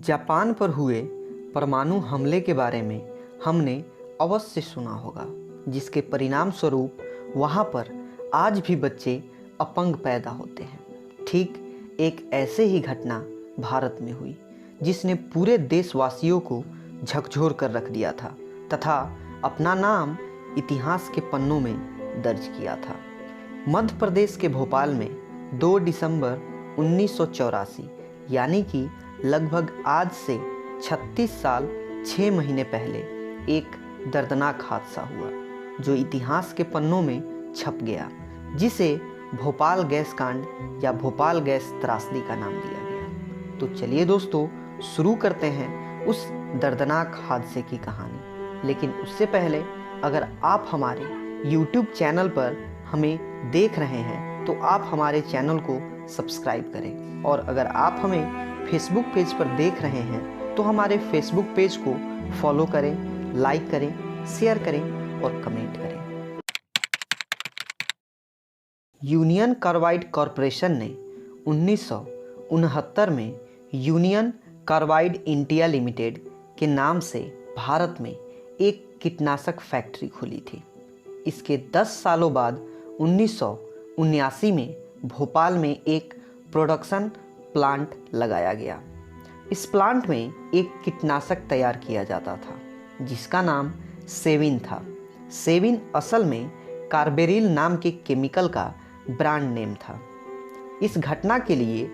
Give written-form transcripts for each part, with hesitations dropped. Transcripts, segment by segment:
Japan पर हुए परमाणु हमले के बारे में हमने अवश्य सुना होगा, जिसके परिणाम स्वरूप वहाँ पर आज भी बच्चे अपंग पैदा होते हैं। ठीक एक ऐसे ही घटना भारत में हुई, जिसने पूरे देशवासियों को झकझोर कर रख दिया था तथा अपना नाम इतिहास के पन्नों में दर्ज किया था। मध्य प्रदेश के भोपाल में 2 दिसंबर 1984 यानी कि लगभग आज से 36 साल 6 महीने पहले एक दर्दनाक हादसा हुआ, जो इतिहास के पन्नों में छप गया, जिसे भोपाल गैस कांड या भोपाल गैस त्रासदी का नाम दिया गया। तो चलिए दोस्तों, शुरू करते हैं उस दर्दनाक हादसे की कहानी। लेकिन उससे पहले अगर आप हमारे YouTube चैनल पर हमें देख रहे हैं तो आप हमारे चैनल को सब्सक्राइब करें, और अगर आप हमें फेसबुक पेज पर देख रहे हैं तो हमारे फेसबुक पेज को फॉलो करें, लाइक करें, शेयर करें और कमेंट करें। यूनियन कार्बाइड कॉरपोरेशन ने 1969 में यूनियन कार्बाइड इंडिया लिमिटेड के नाम से भारत में एक कीटनाशक फैक्ट्री खोली थी। इसके 10 सालों बाद 1979 में भोपाल में एक प्रोडक्शन प्लांट लगाया गया। इस प्लांट में एक कीटनाशक तैयार किया जाता था, जिसका नाम सेविन था। सेविन असल में कार्बेरिल नाम के केमिकल का ब्रांड नेम था। इस घटना के लिए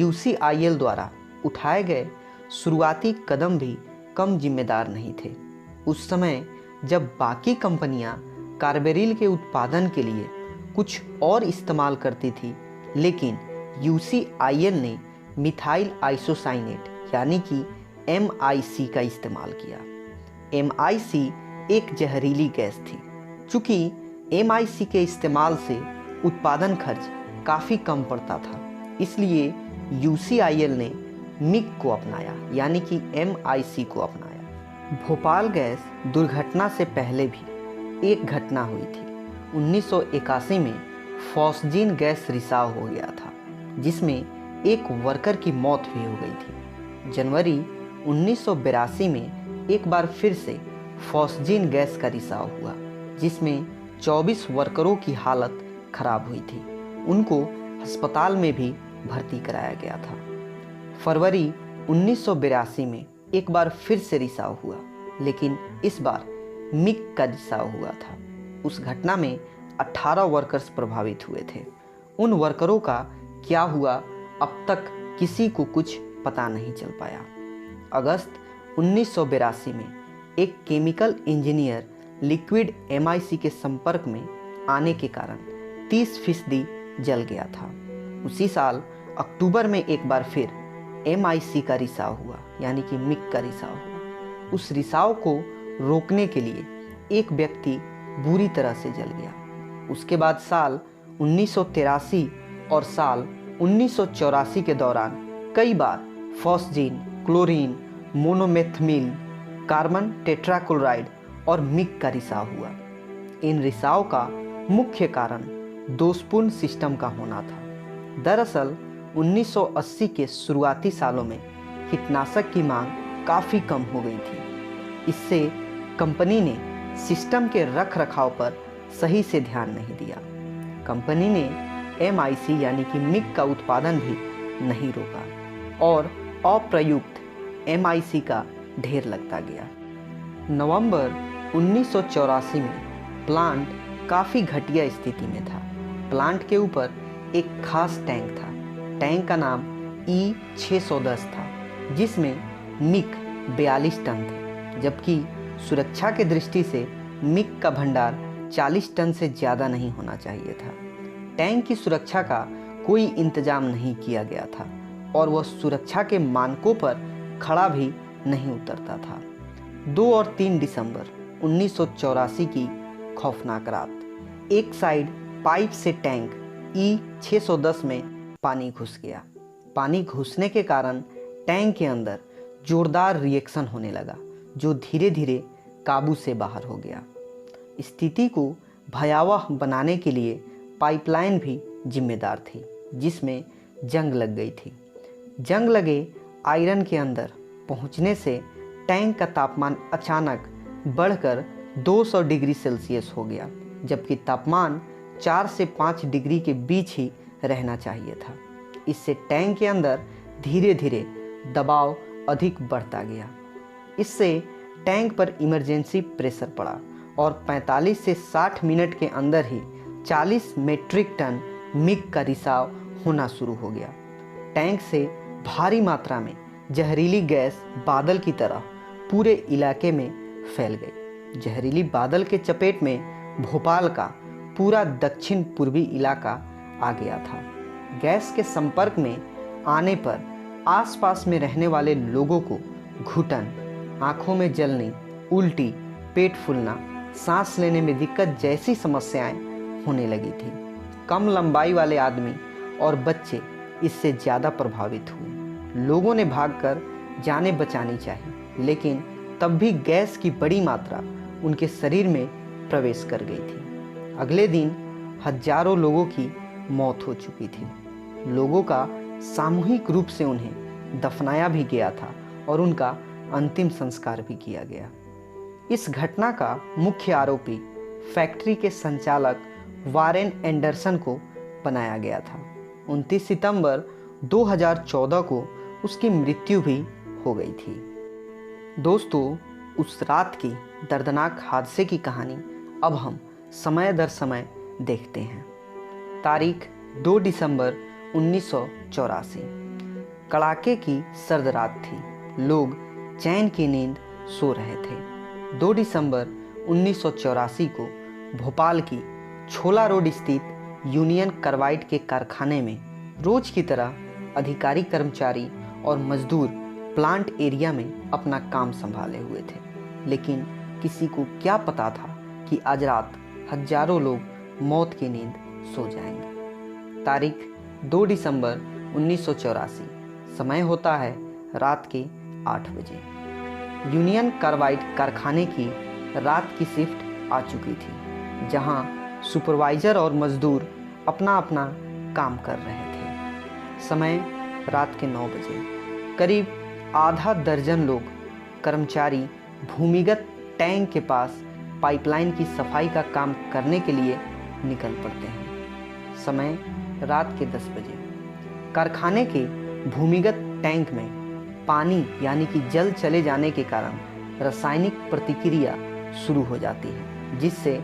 UCIL द्वारा उठाए गए शुरुआती कदम भी कम जिम्मेदार नहीं थे। उस समय जब बाकी कंपनियां कार्बेरिल के उत्पादन के लिए कुछ और इस्तेमाल करती थी, लेकिन UCIL ने मिथाइल आइसोसाइनेट यानी कि MIC का इस्तेमाल किया। MIC एक जहरीली गैस थी। चूँकि MIC के इस्तेमाल से उत्पादन खर्च काफ़ी कम पड़ता था, इसलिए UCIL ने MIC को अपनाया यानी कि MIC को अपनाया। भोपाल गैस दुर्घटना से पहले भी एक घटना हुई थी। 1981 में फॉस्जीन गैस रिसाव हो गया था, जिसमें एक वर्कर की मौत भी हो गई थी। जनवरी 1982 में एक बार फिर से फॉस्जीन गैस का रिसाव हुआ, जिसमें 24 वर्करों की हालत खराब हुई थी। उनको अस्पताल में भी भर्ती कराया गया था। फरवरी 1982 में एक बार फिर से रिसाव हुआ, लेकिन इस बार MIC का रिसाव हुआ था। उस घटना में 18 वर्कर्स प्रभावित हुए थे। उन वर्करों का क्या हुआ अब तक किसी को कुछ पता नहीं चल पाया। अगस्त 1982 में एक केमिकल इंजीनियर लिक्विड MIC के संपर्क में आने के कारण 30% जल गया था। उसी साल अक्टूबर में एक बार फिर MIC का रिसाव हुआ यानी कि MIC का रिसाव हुआ। उस रिसाव को रोकने के लिए एक व्यक्ति बुरी तरह से जल गया। उसके बाद साल 1983 और साल 1984 के दौरान कई बार फॉस्जीन, क्लोरीन, मोनोमेथमिल, कार्बन टेट्राक्लोराइड और MIC का रिसाव हुआ। इन रिसाव का मुख्य कारण दोषपूर्ण सिस्टम का होना था। दरअसल 1980 के शुरुआती सालों में कीटनाशक की मांग काफ़ी कम हो गई थी। इससे कंपनी ने सिस्टम के रख रखाव पर सही से ध्यान नहीं दिया। कंपनी ने MIC यानी कि MIC का उत्पादन भी नहीं रोका और अप्रयुक्त MIC का ढेर लगता गया। नवंबर 1984 में प्लांट काफ़ी घटिया स्थिति में था। प्लांट के ऊपर एक खास टैंक था। टैंक का नाम E610 था, जिसमें MIC 42 टन थे, जबकि सुरक्षा के दृष्टि से MIC का भंडार 40 टन से ज़्यादा नहीं होना चाहिए था। टैंक की सुरक्षा का कोई इंतजाम नहीं किया गया था और वह सुरक्षा के मानकों पर खड़ा भी नहीं उतरता था। 2 और 3 दिसंबर 1984 की खौफनाक रात, एक साइड पाइप से टैंक E610 में पानी घुस गया। पानी घुसने के कारण टैंक के अंदर जोरदार रिएक्शन होने लगा, जो धीरे धीरे काबू से बाहर हो गया। स्थिति को भयावह बनाने के लिए पाइपलाइन भी जिम्मेदार थी, जिसमें जंग लग गई थी। जंग लगे आयरन के अंदर पहुंचने से टैंक का तापमान अचानक बढ़कर 200 डिग्री सेल्सियस हो गया, जबकि तापमान 4 से 5 डिग्री के बीच ही रहना चाहिए था। इससे टैंक के अंदर धीरे धीरे दबाव अधिक बढ़ता गया। इससे टैंक पर इमरजेंसी प्रेशर पड़ा और 45 से 60 मिनट के अंदर ही 40 मीट्रिक टन मिग का रिसाव होना शुरू हो गया। टैंक से भारी मात्रा में जहरीली गैस बादल की तरह पूरे इलाके में फैल गई। जहरीली बादल के चपेट में भोपाल का पूरा दक्षिण पूर्वी इलाका आ गया था। गैस के संपर्क में आने पर आसपास में रहने वाले लोगों को घुटन, आंखों में जलने, उल्टी, पेट फूलना, सांस लेने में दिक्कत जैसी समस्याएं होने लगी थी। कम लंबाई वाले आदमी और बच्चे इससे ज़्यादा प्रभावित हुए। लोगों ने भागकर जानें बचानी चाहिए, लेकिन तब भी गैस की बड़ी मात्रा उनके शरीर में प्रवेश कर गई थी। अगले दिन हजारों लोगों की मौत हो चुकी थी। लोगों का सामूहिक रूप से उन्हें दफनाया भी गया था और उनका अंतिम संस्कार भी किया गया। इस घटना का मुख्य आरोपी फैक्ट्री के संचालक वारेन एंडरसन को बनाया गया था। 29 सितंबर 2014 को उसकी मृत्यु भी हो गई थी। दोस्तों, उस रात की दर्दनाक हादसे की कहानी अब हम समय दर समय देखते हैं। तारीख 2 दिसंबर 1984। कड़ाके की सर्द रात थी। लोग चैन की नींद सो रहे थे। 2 दिसंबर 1984 को भोपाल की छोला रोड स्थित यूनियन कार्बाइड के कारखाने में रोज की तरह अधिकारी, कर्मचारी और मजदूर प्लांट एरिया में अपना काम संभाले हुए थे। लेकिन किसी को क्या पता था कि आज रात हजारों लोग मौत की नींद सो जाएंगे। तारीख 2 दिसंबर 1984। समय होता है रात के 8 बजे। यूनियन कार्बाइड कारखाने की रात की शिफ्ट आ चुकी थी, जहां सुपरवाइजर और मजदूर अपना अपना काम कर रहे थे। समय रात के 9 बजे। करीब आधा दर्जन लोग कर्मचारी भूमिगत टैंक के पास पाइपलाइन की सफाई का काम करने के लिए निकल पड़ते हैं। समय रात के 10 बजे। कारखाने के भूमिगत टैंक में पानी यानी कि जल चले जाने के कारण रासायनिक प्रतिक्रिया शुरू हो जाती है, जिससे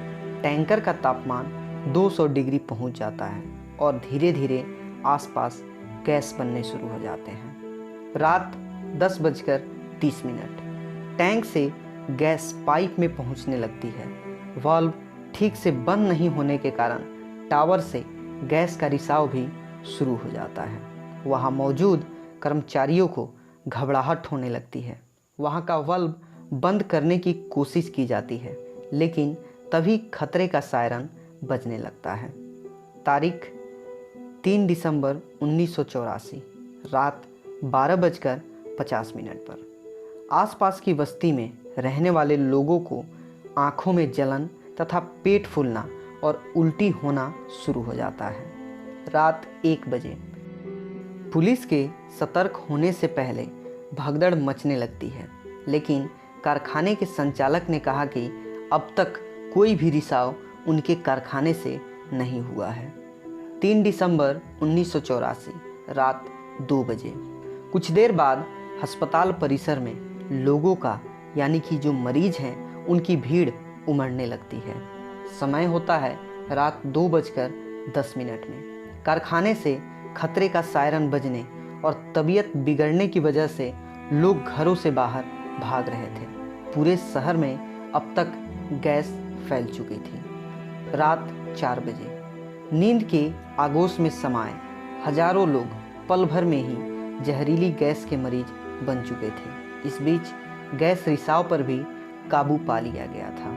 टैंकर का तापमान 200 डिग्री पहुंच जाता है और धीरे धीरे आसपास गैस बनने शुरू हो जाते हैं। रात 10:30 टैंक से गैस पाइप में पहुंचने लगती है। वाल्व ठीक से बंद नहीं होने के कारण टावर से गैस का रिसाव भी शुरू हो जाता है। वहां मौजूद कर्मचारियों को घबराहट होने लगती है। वहां का वाल्व बंद करने की कोशिश की जाती है, लेकिन तभी खतरे का सायरन बजने लगता है। तारीख 3 दिसंबर 1984 रात 12:50 पर आसपास की बस्ती में रहने वाले लोगों को आंखों में जलन तथा पेट फूलना और उल्टी होना शुरू हो जाता है। रात 1 बजे पुलिस के सतर्क होने से पहले भगदड़ मचने लगती है, लेकिन कारखाने के संचालक ने कहा कि अब तक कोई भी रिसाव उनके कारखाने से नहीं हुआ है। 3 दिसंबर 1984 रात 2 बजे। कुछ देर बाद अस्पताल परिसर में लोगों का यानी कि जो मरीज हैं उनकी भीड़ उमड़ने लगती है। समय होता है रात 2:10 में। कारखाने से खतरे का सायरन बजने और तबीयत बिगड़ने की वजह से लोग घरों से बाहर भाग रहे थे। पूरे शहर में अब तक गैस फैल चुकी थी। रात 4 बजे नींद के आगोश में समाये हजारों लोग पल भर में ही जहरीली गैस के मरीज बन चुके थे। इस बीच गैस रिसाव पर भी काबू पा लिया गया था।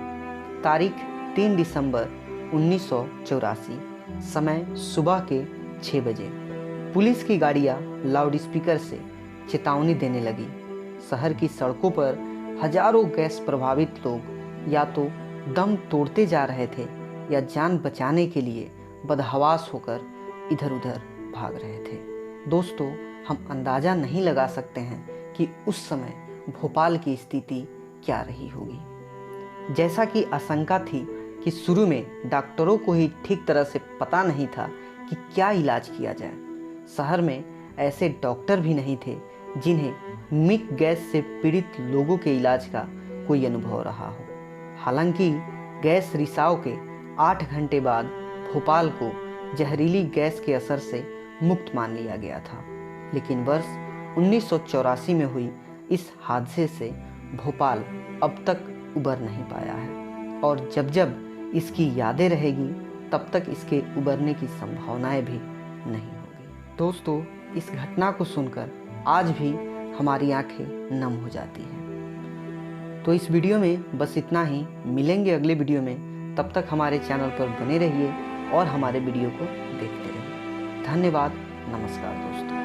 तारीख 3 दिसंबर 1984। समय सुबह के 6 बजे। पुलिस की गाड़ियां लाउडस्पीकर से चेतावनी देने लगी। शहर की सड़कों पर हजारों गैस प्रभावित लोग या तो दम तोड़ते जा रहे थे या जान बचाने के लिए बदहवास होकर इधर उधर भाग रहे थे। दोस्तों, हम अंदाज़ा नहीं लगा सकते हैं कि उस समय भोपाल की स्थिति क्या रही होगी। जैसा कि आशंका थी कि शुरू में डॉक्टरों को ही ठीक तरह से पता नहीं था कि क्या इलाज किया जाए। शहर में ऐसे डॉक्टर भी नहीं थे जिन्हें मिक गैस से पीड़ित लोगों के इलाज का कोई अनुभव रहा हो। हालांकि गैस रिसाव के 8 घंटे बाद भोपाल को जहरीली गैस के असर से मुक्त मान लिया गया था, लेकिन वर्ष 1984 में हुई इस हादसे से भोपाल अब तक उबर नहीं पाया है, और जब जब इसकी यादें रहेगी तब तक इसके उबरने की संभावनाएं भी नहीं होगी। दोस्तों, इस घटना को सुनकर आज भी हमारी आंखें नम हो जाती हैं। तो इस वीडियो में बस इतना ही। मिलेंगे अगले वीडियो में, तब तक हमारे चैनल पर बने रहिए और हमारे वीडियो को देखते रहिए। धन्यवाद। नमस्कार दोस्तों।